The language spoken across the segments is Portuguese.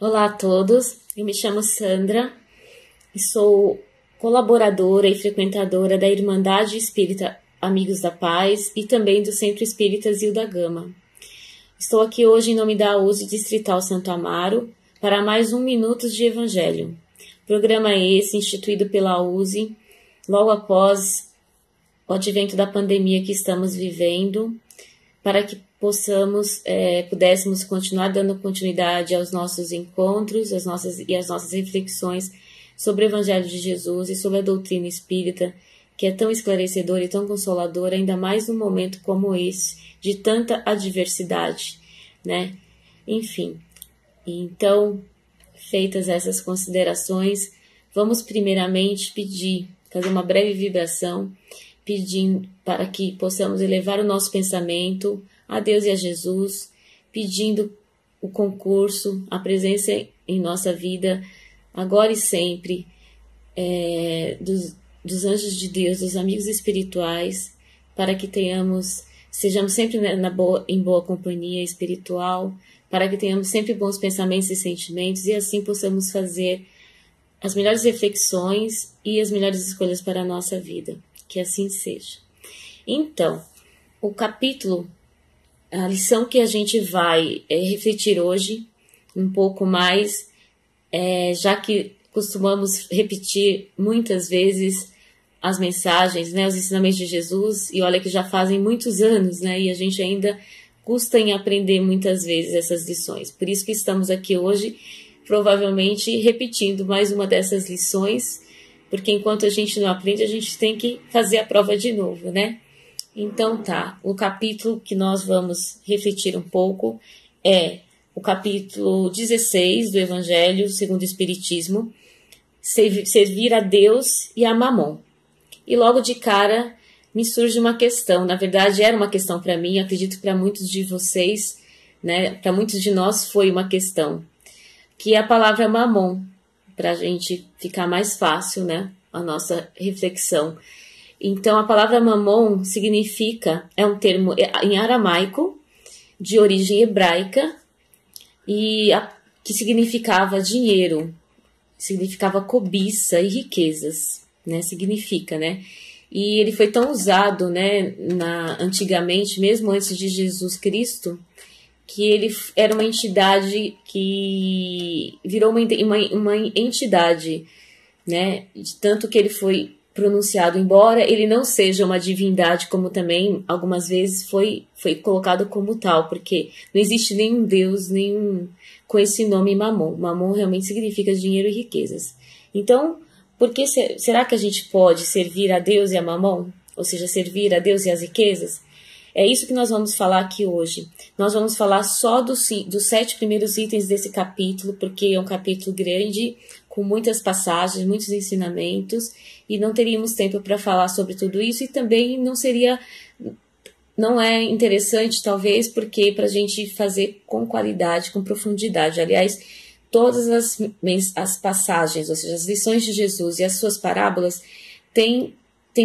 Olá a todos, eu me chamo Sandra e sou colaboradora e frequentadora da Irmandade Espírita Amigos da Paz e também do Centro Espírita Zilda Gama. Estou aqui hoje em nome da USE Distrital Santo Amaro para mais 1 Minuto de Evangelho. Programa esse instituído pela USE logo após o advento da pandemia que estamos vivendo, para que pudéssemos continuar dando continuidade aos nossos encontros, às nossas reflexões sobre o Evangelho de Jesus e sobre a doutrina espírita, que é tão esclarecedora e tão consoladora, ainda mais num momento como esse, de tanta adversidade, né? Enfim, então, feitas essas considerações, vamos primeiramente fazer uma breve vibração, pedindo para que possamos elevar o nosso pensamento a Deus e a Jesus, pedindo o concurso, a presença em nossa vida, agora e sempre, dos anjos de Deus, dos amigos espirituais, para que sejamos sempre em boa companhia espiritual, para que tenhamos sempre bons pensamentos e sentimentos e assim possamos fazer as melhores reflexões e as melhores escolhas para a nossa vida. Que assim seja. Então, a lição que a gente vai refletir hoje, um pouco mais, já que costumamos repetir muitas vezes as mensagens, né, os ensinamentos de Jesus, e olha que já fazem muitos anos, né, e a gente ainda custa em aprender muitas vezes essas lições. Por isso que estamos aqui hoje, provavelmente repetindo mais uma dessas lições, porque enquanto a gente não aprende, a gente tem que fazer a prova de novo, né? Então o capítulo que nós vamos refletir um pouco é o capítulo 16 do Evangelho segundo o Espiritismo, servir a Deus e a Mamon. E logo de cara me surge uma questão, na verdade era uma questão para mim, acredito que para muitos de vocês, né, para muitos de nós foi uma questão, que é a palavra Mamon, para a gente ficar mais fácil, né, a nossa reflexão. Então, a palavra mamon é um termo em aramaico, de origem hebraica, que significava dinheiro, significava cobiça e riquezas, né? Significa, né? E ele foi tão usado, né, antigamente, mesmo antes de Jesus Cristo, que ele era uma entidade que virou uma entidade, né? De tanto que ele foi pronunciado, embora ele não seja uma divindade, como também algumas vezes foi colocado como tal, porque não existe nenhum Deus com esse nome Mamon. Mamon realmente significa dinheiro e riquezas. Então, será que a gente pode servir a Deus e a Mamon? Ou seja, servir a Deus e as riquezas? É isso que nós vamos falar aqui hoje. Nós vamos falar só dos 7 primeiros itens desse capítulo, porque é um capítulo grande, com muitas passagens, muitos ensinamentos, e não teríamos tempo para falar sobre tudo isso, e também não é interessante, talvez, porque para a gente fazer com qualidade, com profundidade. Aliás, todas as passagens, ou seja, as lições de Jesus e as suas parábolas, têm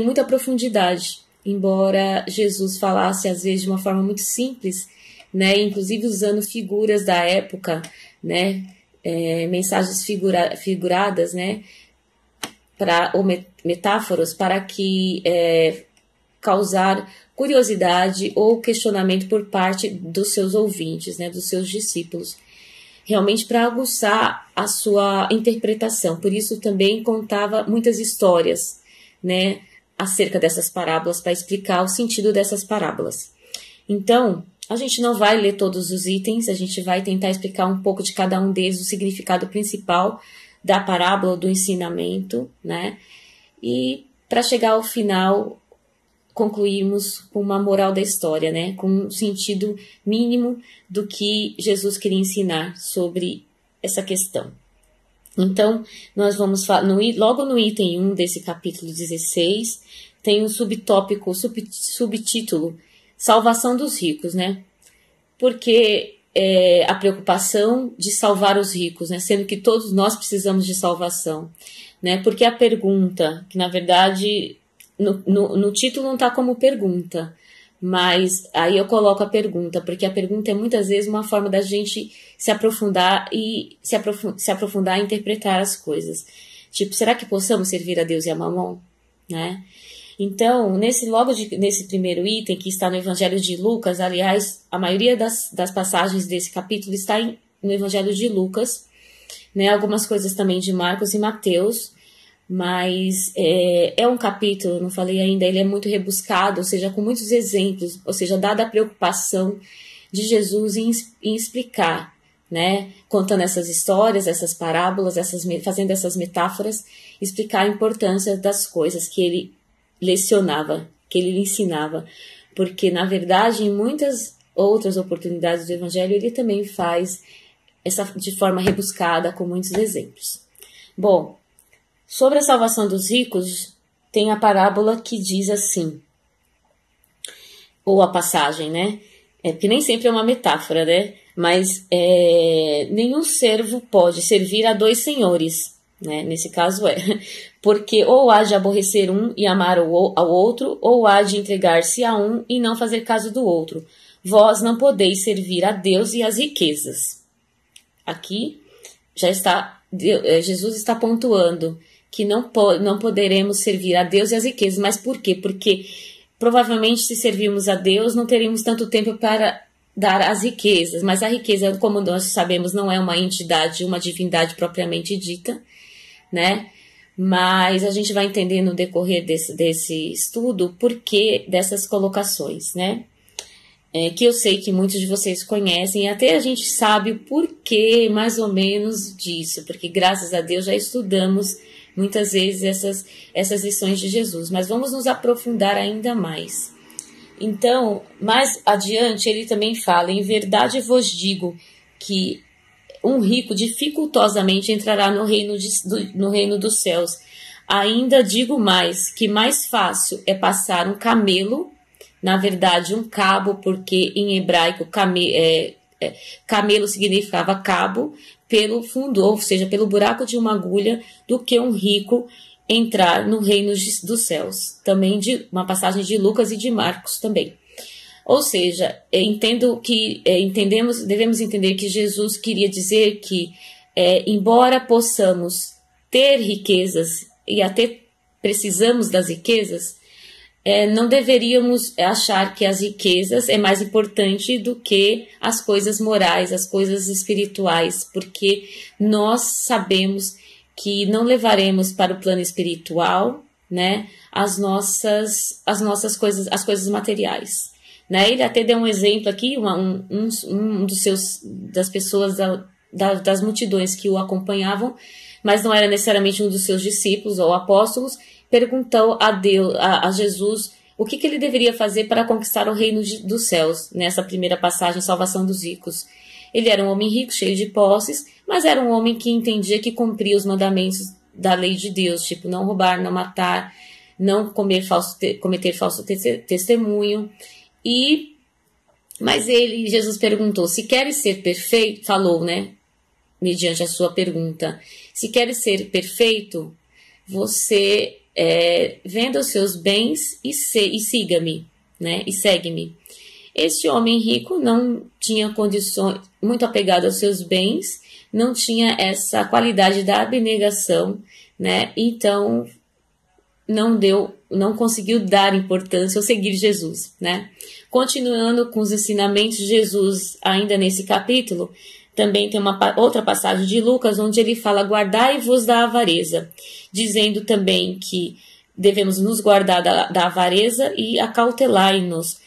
muita profundidade, embora Jesus falasse, às vezes, de uma forma muito simples, né, inclusive usando figuras da época, né, mensagens figuradas, né, ou metáforas, para que causar curiosidade ou questionamento por parte dos seus ouvintes, né, dos seus discípulos, realmente para aguçar a sua interpretação. Por isso também contava muitas histórias, né, acerca dessas parábolas, para explicar o sentido dessas parábolas. Então, a gente não vai ler todos os itens, a gente vai tentar explicar um pouco de cada um deles, o significado principal da parábola, do ensinamento, né? E para chegar ao final, concluirmos com uma moral da história, né? Com um sentido mínimo do que Jesus queria ensinar sobre essa questão. Então, nós vamos falar, logo no item 1 desse capítulo 16, tem um subtítulo, Salvação dos ricos, né? Porque a preocupação de salvar os ricos, né? Sendo que todos nós precisamos de salvação, né? Porque a pergunta, que na verdade no título não está como pergunta, mas aí eu coloco a pergunta, porque a pergunta é muitas vezes uma forma da gente se aprofundar e se aprofundar e interpretar as coisas. Tipo, será que possamos servir a Deus e a Mamon? Né? Então, nesse primeiro item que está no Evangelho de Lucas, aliás, a maioria das passagens desse capítulo está no Evangelho de Lucas, né? Algumas coisas também de Marcos e Mateus, mas é um capítulo, não falei ainda, ele é muito rebuscado, ou seja, com muitos exemplos, ou seja, dada a preocupação de Jesus em explicar, né? Contando essas histórias, essas parábolas, fazendo essas metáforas, explicar a importância das coisas que ele lecionava, que ele ensinava, porque na verdade em muitas outras oportunidades do Evangelho ele também faz de forma rebuscada, com muitos exemplos. Bom, sobre a salvação dos ricos, tem a parábola que diz assim, ou a passagem, né? Porque nem sempre é uma metáfora, né? Mas nenhum servo pode servir a dois senhores, né? Nesse caso porque ou há de aborrecer um e amar ao outro, ou há de entregar-se a um e não fazer caso do outro. Vós não podeis servir a Deus e às riquezas. Aqui já está, Jesus está pontuando que não poderemos servir a Deus e às riquezas. Mas por quê? Porque provavelmente se servirmos a Deus não teremos tanto tempo para dar as riquezas. Mas a riqueza, como nós sabemos, não é uma entidade, uma divindade propriamente dita, né? Mas a gente vai entender no decorrer desse estudo por que dessas colocações, né? Que eu sei que muitos de vocês conhecem, e até a gente sabe o porquê mais ou menos disso, porque graças a Deus já estudamos muitas vezes essas lições de Jesus, mas vamos nos aprofundar ainda mais. Então, mais adiante ele também fala, em verdade vos digo que um rico dificultosamente entrará no reino dos céus. Ainda digo mais, que mais fácil é passar um camelo, na verdade um cabo, porque em hebraico camelo significava cabo, pelo fundo, ou seja, pelo buraco de uma agulha, do que um rico entrar no reino dos céus. Também uma passagem de Lucas e de Marcos também. Ou seja, devemos entender que Jesus queria dizer que, embora possamos ter riquezas e até precisamos das riquezas, não deveríamos achar que as riquezas é mais importante do que as coisas morais, as coisas espirituais, porque nós sabemos que não levaremos para o plano espiritual, né, as nossas coisas, as coisas materiais. Né? Ele até deu um exemplo aqui, das pessoas das multidões que o acompanhavam, mas não era necessariamente um dos seus discípulos ou apóstolos, perguntou a Jesus o que ele deveria fazer para conquistar o reino dos céus, nessa primeira passagem, salvação dos ricos. Ele era um homem rico, cheio de posses, mas era um homem que entendia que cumpria os mandamentos da lei de Deus, tipo não roubar, não matar, não cometer falso testemunho. Mas Jesus perguntou, se queres ser perfeito, falou, né, mediante a sua pergunta, se queres ser perfeito, você venda os seus bens e siga-me, né, e segue-me. Este homem rico não tinha condições, muito apegado aos seus bens, não tinha essa qualidade da abnegação, né, então não conseguiu dar importância ou seguir Jesus, né? Continuando com os ensinamentos de Jesus, ainda nesse capítulo, também tem outra passagem de Lucas, onde ele fala, guardai-vos da avareza, dizendo também que devemos nos guardar da avareza e acautelai-nos,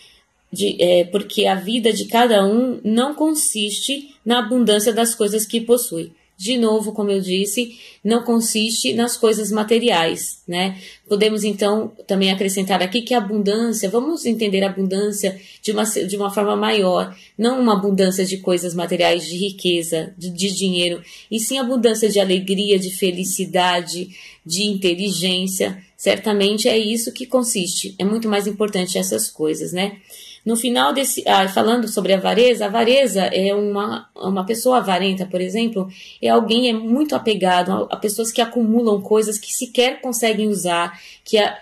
porque a vida de cada um não consiste na abundância das coisas que possui. De novo, como eu disse, não consiste nas coisas materiais, né? Podemos, então, também acrescentar aqui que a abundância, vamos entender a abundância de uma forma maior, não uma abundância de coisas materiais, de riqueza, de dinheiro, e sim abundância de alegria, de felicidade, de inteligência. Certamente é isso que consiste, é muito mais importante essas coisas, né? No final falando sobre a avareza é uma pessoa avarenta, por exemplo, é alguém muito apegado a pessoas que acumulam coisas que sequer conseguem usar,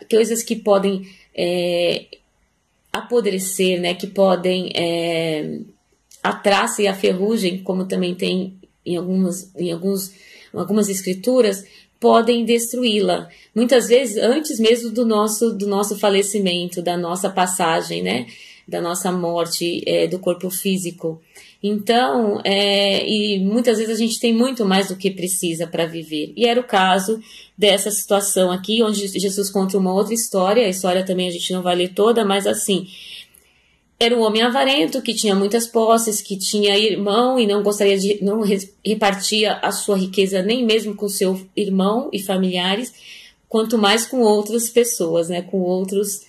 coisas que podem apodrecer, né, que podem a traça e a ferrugem, como também tem em algumas escrituras, podem destruí-la. Muitas vezes antes mesmo do nosso falecimento, da nossa passagem, né? Da nossa morte do corpo físico. Então, e muitas vezes a gente tem muito mais do que precisa para viver. E era o caso dessa situação aqui, onde Jesus conta uma outra história. A história também a gente não vai ler toda, mas assim, era um homem avarento que tinha muitas posses, que tinha irmão e não repartia a sua riqueza nem mesmo com seu irmão e familiares, quanto mais com outras pessoas, né, com outros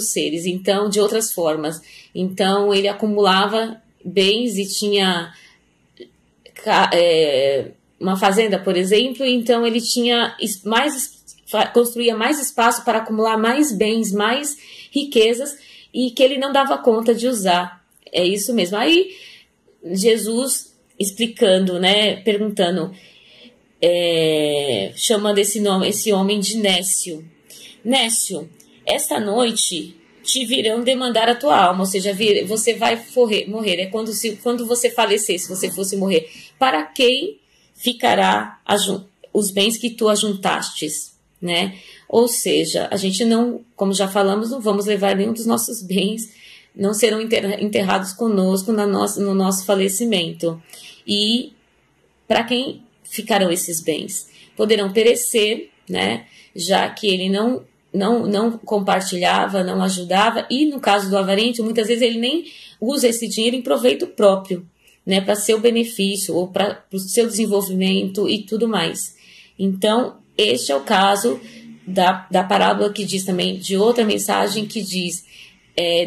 seres, então, de outras formas. Então, ele acumulava bens e tinha uma fazenda, por exemplo, então ele tinha construía mais espaço para acumular mais bens, mais riquezas, e que ele não dava conta de usar. É isso mesmo. Aí, Jesus explicando, né, perguntando, chamando esse homem de Nécio. Nécio, esta noite te virão demandar a tua alma, ou seja, você vai morrer. É quando você falecer, se você fosse morrer. Para quem ficará os bens que tu ajuntastes, né? Ou seja, a gente não, como já falamos, não vamos levar nenhum dos nossos bens, não serão enterrados conosco no nosso falecimento. E para quem ficarão esses bens? Poderão perecer, né? Já que ele não compartilhava, não ajudava, e no caso do avarento, muitas vezes ele nem usa esse dinheiro em proveito próprio, né, para seu benefício ou para o seu desenvolvimento e tudo mais. Então, este é o caso da parábola que diz também, de outra mensagem que diz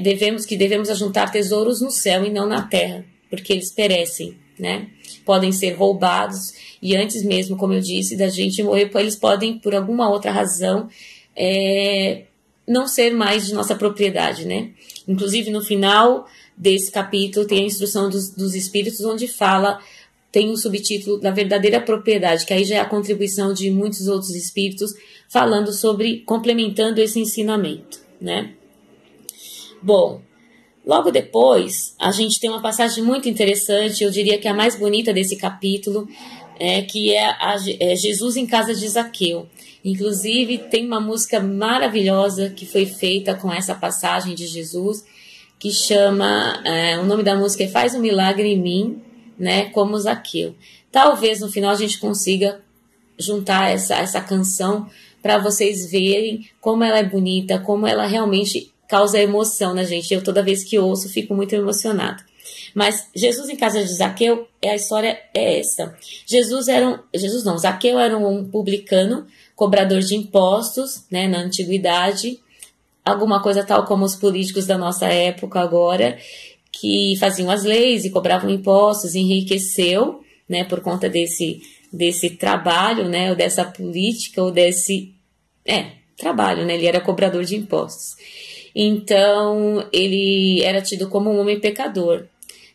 devemos ajuntar tesouros no céu e não na terra, porque eles perecem, né? Podem ser roubados, e antes mesmo, como eu disse, da gente morrer, eles podem, por alguma outra razão, não ser mais de nossa propriedade, né? Inclusive, no final desse capítulo, tem a instrução dos espíritos, onde tem um subtítulo da verdadeira propriedade, que aí já é a contribuição de muitos outros espíritos, falando sobre, complementando esse ensinamento, né? Bom, logo depois, a gente tem uma passagem muito interessante, eu diria que é a mais bonita desse capítulo, que é Jesus em casa de Zaqueu. Inclusive, tem uma música maravilhosa que foi feita com essa passagem de Jesus, que chama, o nome da música é Faz um Milagre em Mim, né, como Zaqueu. Talvez no final a gente consiga juntar essa canção para vocês verem como ela é bonita, como ela realmente causa emoção na gente. Eu, toda vez que ouço, fico muito emocionada. Mas Jesus em casa de Zaqueu, a história é essa. Zaqueu era um publicano, cobrador de impostos, né, na antiguidade, alguma coisa tal como os políticos da nossa época agora, que faziam as leis e cobravam impostos, enriqueceu, né, por conta desse trabalho, né, ou dessa política, ou desse trabalho, né, ele era cobrador de impostos. Então, ele era tido como um homem pecador.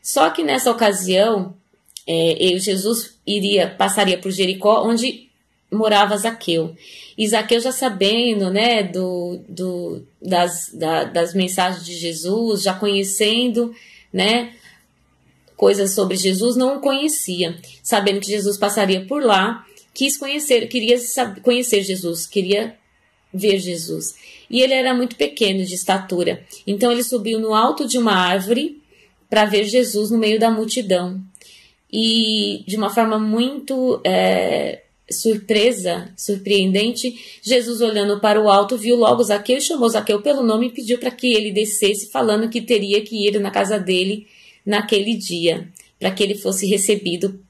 Só que nessa ocasião, Jesus passaria por Jericó, onde morava Zaqueu. E Zaqueu, já sabendo, né, das mensagens de Jesus, já conhecendo, né, coisas sobre Jesus, não o conhecia. Sabendo que Jesus passaria por lá, queria conhecer Jesus, queria ver Jesus. E ele era muito pequeno de estatura. Então ele subiu no alto de uma árvore para ver Jesus no meio da multidão. E de uma forma muito surpreendente, Jesus, olhando para o alto, viu logo Zaqueu e chamou Zaqueu pelo nome e pediu para que ele descesse, falando que teria que ir na casa dele naquele dia, para que ele fosse recebido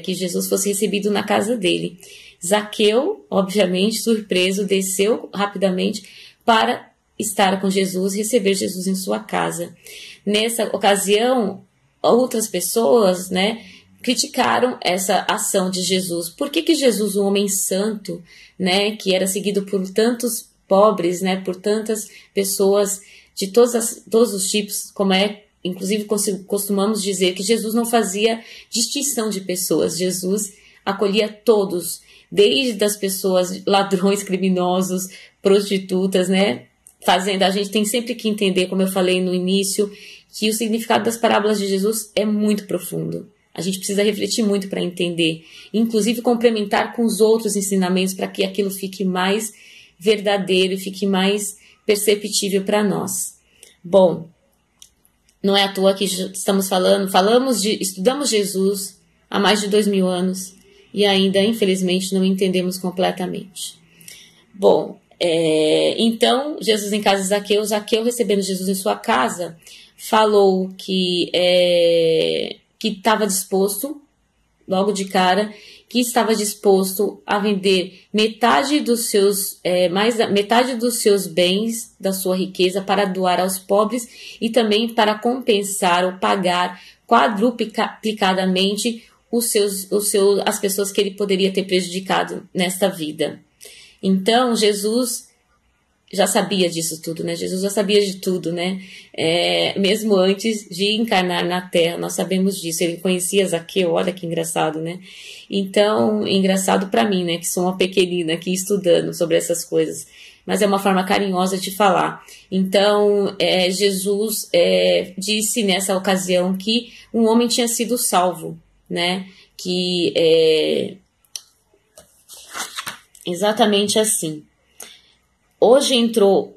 que Jesus fosse recebido na casa dele. Zaqueu, obviamente, surpreso, desceu rapidamente para estar com Jesus, receber Jesus em sua casa. Nessa ocasião, outras pessoas, né, criticaram essa ação de Jesus. Por que Jesus, um homem santo, né, que era seguido por tantos pobres, né, por tantas pessoas de todos os tipos, inclusive costumamos dizer que Jesus não fazia distinção de pessoas, Jesus acolhia todos, desde as pessoas, ladrões, criminosos, prostitutas, né, a gente tem sempre que entender, como eu falei no início, que o significado das parábolas de Jesus é muito profundo. A gente precisa refletir muito para entender, inclusive complementar com os outros ensinamentos para que aquilo fique mais verdadeiro e fique mais perceptível para nós. Bom, não é à toa que estamos estudamos Jesus há mais de 2000 anos e ainda, infelizmente, não entendemos completamente. Bom, então, Jesus em casa de Zaqueu, Zaqueu recebendo Jesus em sua casa, falou que estava disposto, logo de cara, que estava disposto a vender metade dos seus bens, da sua riqueza, para doar aos pobres e também para compensar ou pagar quadruplicadamente as pessoas que ele poderia ter prejudicado nesta vida. Então, Jesus já sabia disso tudo, né? Jesus já sabia de tudo, né? Mesmo antes de encarnar na Terra, nós sabemos disso. Ele conhecia Zaqueu, olha que engraçado, né? Então, engraçado para mim, né? Que sou uma pequenina aqui estudando sobre essas coisas. Mas é uma forma carinhosa de falar. Então, Jesus disse nessa ocasião que um homem tinha sido salvo, né? Exatamente assim.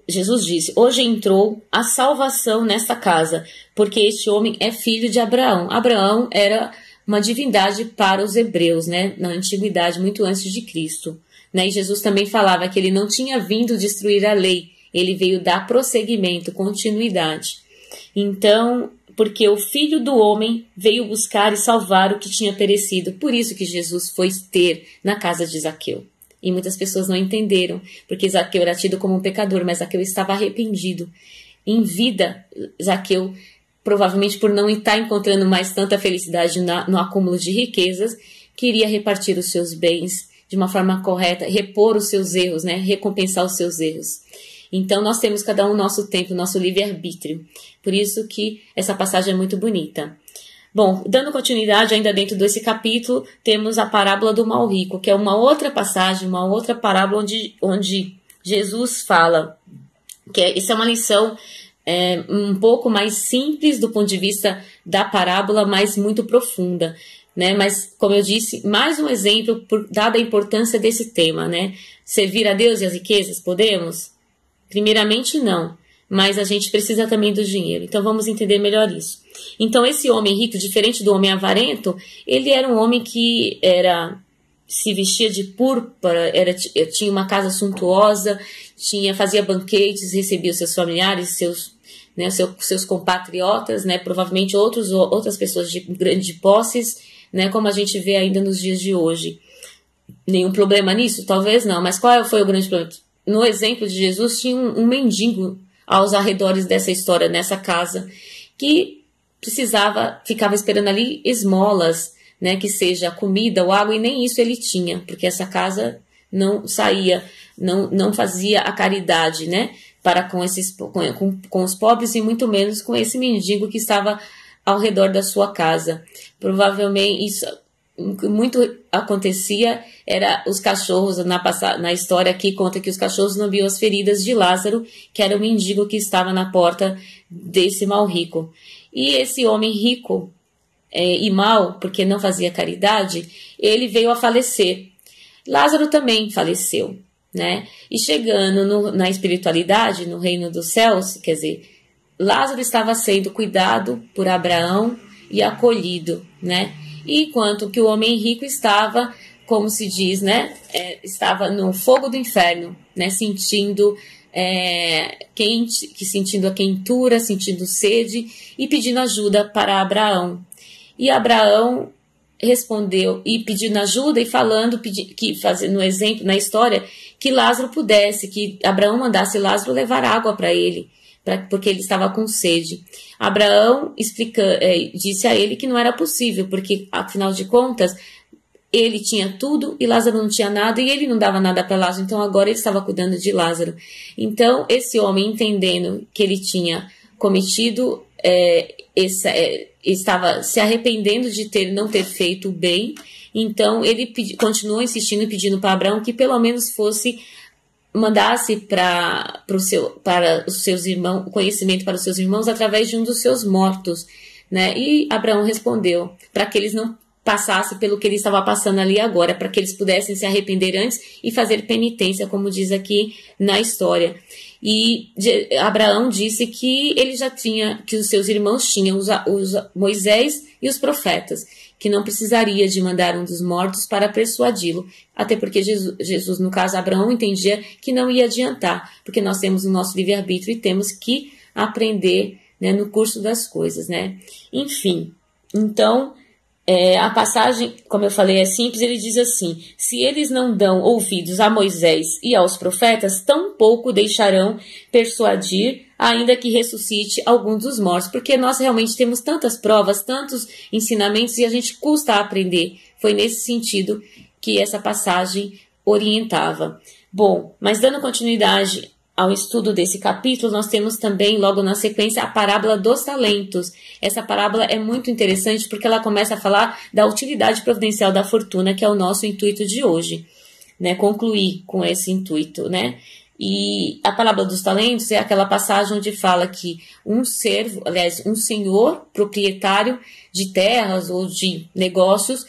Jesus disse, hoje entrou a salvação nesta casa, porque este homem é filho de Abraão. Abraão era uma divindade para os hebreus, né, na antiguidade, muito antes de Cristo. Né, e Jesus também falava que ele não tinha vindo destruir a lei, ele veio dar prosseguimento, continuidade. Então, porque o filho do homem veio buscar e salvar o que tinha perecido, por isso que Jesus foi ter na casa de Zaqueu. E muitas pessoas não entenderam, porque Zaqueu era tido como um pecador, mas Zaqueu estava arrependido. Em vida, Zaqueu, provavelmente por não estar encontrando mais tanta felicidade no acúmulo de riquezas, queria repartir os seus bens de uma forma correta, repor os seus erros, né? Recompensar os seus erros. Então, nós temos cada um nosso tempo, nosso livre-arbítrio. Por isso que essa passagem é muito bonita. Bom, dando continuidade ainda dentro desse capítulo, temos a parábola do mal rico, que é uma outra passagem, uma outra parábola onde Jesus fala, isso é uma lição um pouco mais simples do ponto de vista da parábola, mas muito profunda, né? Mas, como eu disse, mais um exemplo dada a importância desse tema, né? Servir a Deus e as riquezas, podemos? Primeiramente, não. Mas a gente precisa também do dinheiro. Então, vamos entender melhor isso. Então, esse homem rico, diferente do homem avarento, ele era um homem que se vestia de púrpura, tinha uma casa suntuosa, fazia banquetes, recebia os seus familiares, seus compatriotas, né, provavelmente outras pessoas de grandes posses, né, como a gente vê ainda nos dias de hoje. Nenhum problema nisso? Talvez não. Mas qual foi o grande problema? No exemplo de Jesus, tinha um mendigo aos arredores dessa história, nessa casa, que ficava esperando ali esmolas, né, que seja comida ou água, e nem isso ele tinha, porque essa casa não saía, não fazia a caridade, né, para com os pobres, e muito menos com esse mendigo que estava ao redor da sua casa. Provavelmente isso muito acontecia, era os cachorros, na história aqui conta que os cachorros lambiam as feridas de Lázaro, que era o mendigo que estava na porta desse mal rico. E esse homem rico e mau, porque não fazia caridade, ele veio a falecer. Lázaro também faleceu, né? E chegando na espiritualidade, no reino dos céus, quer dizer, Lázaro estava sendo cuidado por Abraão e acolhido, né? Enquanto que o homem rico estava, como se diz, né? Estava no fogo do inferno, né? Sentindo sentindo a quentura, sentindo sede e pedindo ajuda para Abraão. E Abraão respondeu e pedindo ajuda e falando, fazendo exemplo na história, que Lázaro que Abraão mandasse Lázaro levar água para ele, porque ele estava com sede. Abraão disse a ele que não era possível, porque afinal de contas ele tinha tudo e Lázaro não tinha nada, e ele não dava nada para Lázaro, então agora ele estava cuidando de Lázaro. Então esse homem, entendendo que ele tinha cometido, estava se arrependendo de não ter feito o bem, então ele continuou insistindo e pedindo para Abraão que pelo menos fosse mandasse para os seus irmãos, o conhecimento para os seus irmãos através de um dos seus mortos, né? E Abraão respondeu para que eles não passassem pelo que ele estava passando ali agora, para que eles pudessem se arrepender antes e fazer penitência, como diz aqui na história. E Abraão disse que ele já tinha, que os seus irmãos tinham os Moisés e os profetas, que não precisaria de mandar um dos mortos para persuadi-lo, até porque Jesus, no caso Abraão, entendia que não ia adiantar, porque nós temos o nosso livre-arbítrio e temos que aprender, né, no curso das coisas, né? Enfim, então, a passagem, como eu falei, é simples. Ele diz assim: se eles não dão ouvidos a Moisés e aos profetas, tampouco deixarão persuadir, ainda que ressuscite alguns dos mortos, porque nós realmente temos tantas provas, tantos ensinamentos, e a gente custa aprender. Foi nesse sentido que essa passagem orientava. Bom, mas dando continuidade ao estudo desse capítulo, nós temos também, logo na sequência, a parábola dos talentos. Essa parábola é muito interessante porque ela começa a falar da utilidade providencial da fortuna, que é o nosso intuito de hoje, né? Concluir com esse intuito, né? E a parábola dos talentos é aquela passagem onde fala que um servo, aliás, um senhor proprietário de terras ou de negócios,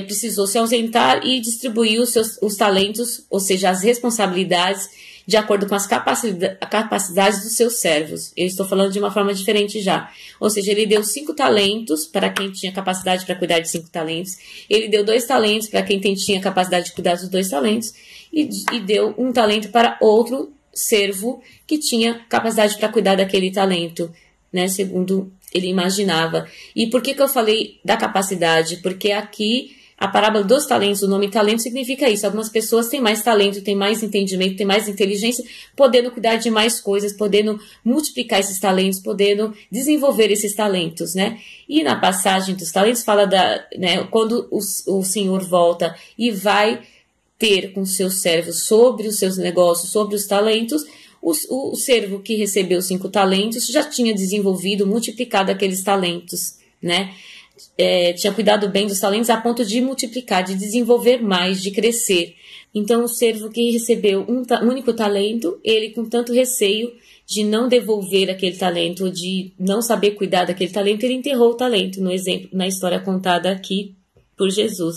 precisou se ausentar e distribuir os talentos, ou seja, as responsabilidades, de acordo com as capacidades dos seus servos. Eu estou falando de uma forma diferente já. Ou seja, ele deu 5 talentos para quem tinha capacidade para cuidar de 5 talentos. Ele deu 2 talentos para quem tinha capacidade de cuidar dos 2 talentos. E deu 1 talento para outro servo que tinha capacidade para cuidar daquele talento, né? Segundo ele imaginava. E por que eu falei da capacidade? Porque aqui a parábola dos talentos, o nome talento significa isso. Algumas pessoas têm mais talento, têm mais entendimento, têm mais inteligência, podendo cuidar de mais coisas, podendo multiplicar esses talentos, podendo desenvolver esses talentos, né? E na passagem dos talentos fala né, quando o Senhor volta e vai ter com seus servos sobre os seus negócios, sobre os talentos, o servo que recebeu 5 talentos já tinha desenvolvido, multiplicado aqueles talentos, né? Tinha cuidado bem dos talentos a ponto de multiplicar, de desenvolver mais, de crescer. Então o servo que recebeu um único talento, ele com tanto receio de não devolver aquele talento, de não saber cuidar daquele talento, ele enterrou o talento, no exemplo, na história contada aqui por Jesus.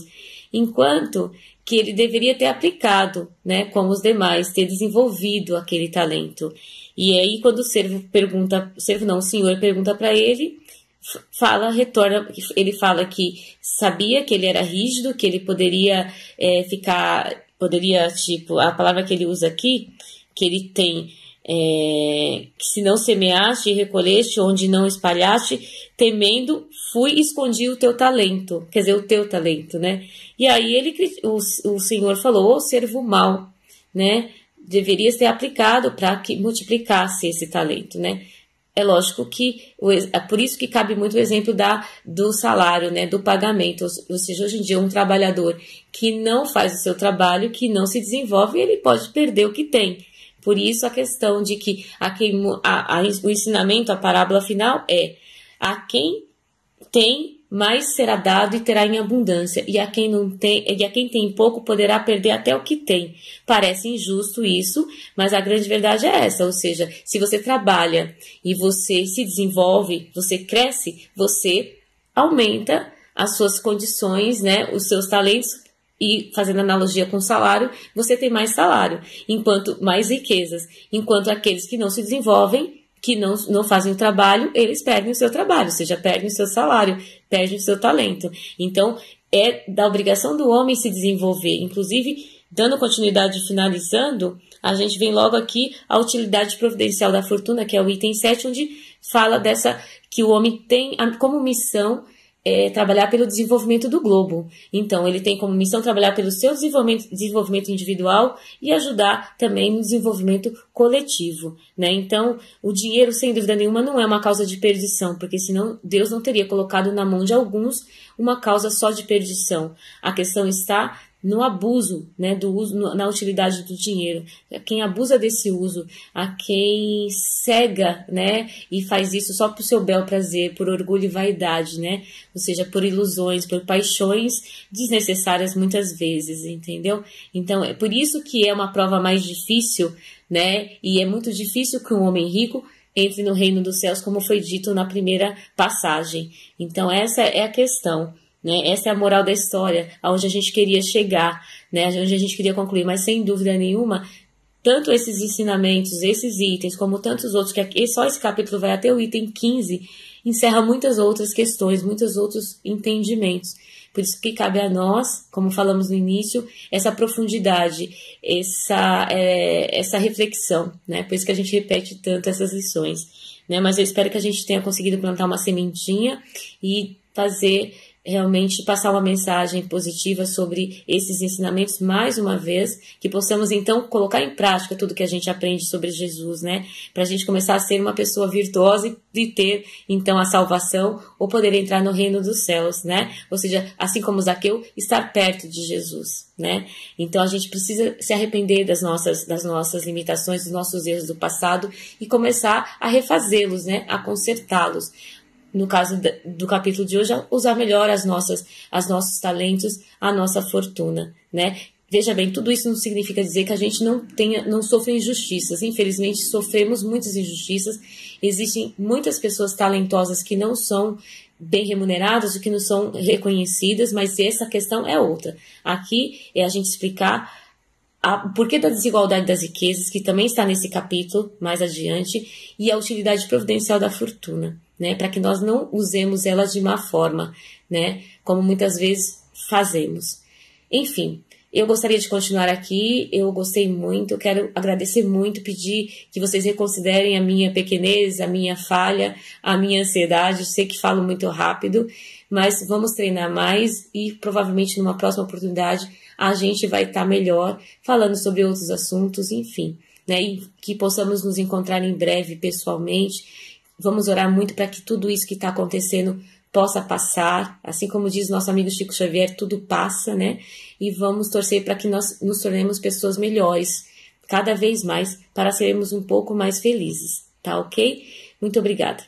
Enquanto que ele deveria ter aplicado, né, como os demais, ter desenvolvido aquele talento. E aí quando o senhor pergunta para ele, ele fala que sabia que ele era rígido, que ele poderia a palavra que ele usa aqui, que ele tem, que se não semeaste e recolheste, onde não espalhaste, temendo, fui e escondi o teu talento, quer dizer, o teu talento, né? E aí o Senhor falou, servo mau, né? Deverias ter aplicado para que multiplicasse esse talento, né? É lógico que, é por isso que cabe muito o exemplo do salário, né, do pagamento. Ou seja, hoje em dia um trabalhador que não faz o seu trabalho, que não se desenvolve, ele pode perder o que tem. Por isso a questão de que o ensinamento, a parábola final é: a quem tem, mais será dado e terá em abundância, e a quem não tem, e a quem tem pouco poderá perder até o que tem. Parece injusto isso, mas a grande verdade é essa, ou seja, se você trabalha e você se desenvolve, você cresce, você aumenta as suas condições, né, os seus talentos, e fazendo analogia com o salário, você tem mais salário, enquanto mais riquezas, enquanto aqueles que não se desenvolvem, que não fazem o trabalho, eles perdem o seu trabalho, ou seja, perdem o seu salário, perdem o seu talento. Então, é da obrigação do homem se desenvolver. Inclusive, dando continuidade, finalizando, a gente vem logo aqui a utilidade providencial da fortuna, que é o item 7, onde fala que o homem tem como missão trabalhar pelo desenvolvimento do globo. Então, ele tem como missão trabalhar pelo seu desenvolvimento individual e ajudar também no desenvolvimento coletivo, né? Então, o dinheiro, sem dúvida nenhuma, não é uma causa de perdição, porque senão Deus não teria colocado na mão de alguns uma causa só de perdição. A questão está no abuso, né, do uso, na utilidade do dinheiro, a quem abusa desse uso, a quem cega, né, e faz isso só por seu bel prazer, por orgulho e vaidade, né, ou seja, por ilusões, por paixões desnecessárias muitas vezes, entendeu? Então é por isso que é uma prova mais difícil, né, e é muito difícil que um homem rico entre no reino dos céus, como foi dito na primeira passagem. Então essa é a questão. Né? Essa é a moral da história, aonde a gente queria chegar, né? Onde a gente queria concluir, mas sem dúvida nenhuma, tanto esses ensinamentos, esses itens, como tantos outros, que só esse capítulo vai até o item 15, encerra muitas outras questões, muitos outros entendimentos. Por isso que cabe a nós, como falamos no início, essa profundidade, essa reflexão, né? Por isso que a gente repete tanto essas lições, né? Mas eu espero que a gente tenha conseguido plantar uma sementinha e fazer realmente passar uma mensagem positiva sobre esses ensinamentos mais uma vez, que possamos então colocar em prática tudo que a gente aprende sobre Jesus, né? Para a gente começar a ser uma pessoa virtuosa e ter então a salvação ou poder entrar no reino dos céus, né? Ou seja, assim como Zaqueu, estar perto de Jesus, né? Então a gente precisa se arrepender das nossas limitações, dos nossos erros do passado e começar a refazê-los, né? A consertá-los. No caso do capítulo de hoje, usar melhor os nossos talentos, a nossa fortuna, né? Veja bem, tudo isso não significa dizer que a gente não sofre injustiças. Infelizmente, sofremos muitas injustiças. Existem muitas pessoas talentosas que não são bem remuneradas, ou que não são reconhecidas, mas essa questão é outra. Aqui é a gente explicar o porquê da desigualdade das riquezas, que também está nesse capítulo mais adiante, e a utilidade providencial da fortuna, né, para que nós não usemos ela de má forma, né, como muitas vezes fazemos. Enfim, eu gostaria de continuar aqui, eu gostei muito, eu quero agradecer muito, pedir que vocês reconsiderem a minha pequenez, a minha falha, a minha ansiedade. Eu sei que falo muito rápido, mas vamos treinar mais e provavelmente numa próxima oportunidade a gente vai estar melhor falando sobre outros assuntos, enfim, né, e que possamos nos encontrar em breve pessoalmente. Vamos orar muito para que tudo isso que está acontecendo possa passar, assim como diz nosso amigo Chico Xavier, tudo passa, né? E vamos torcer para que nós nos tornemos pessoas melhores, cada vez mais, para sermos um pouco mais felizes, tá ok? Muito obrigada.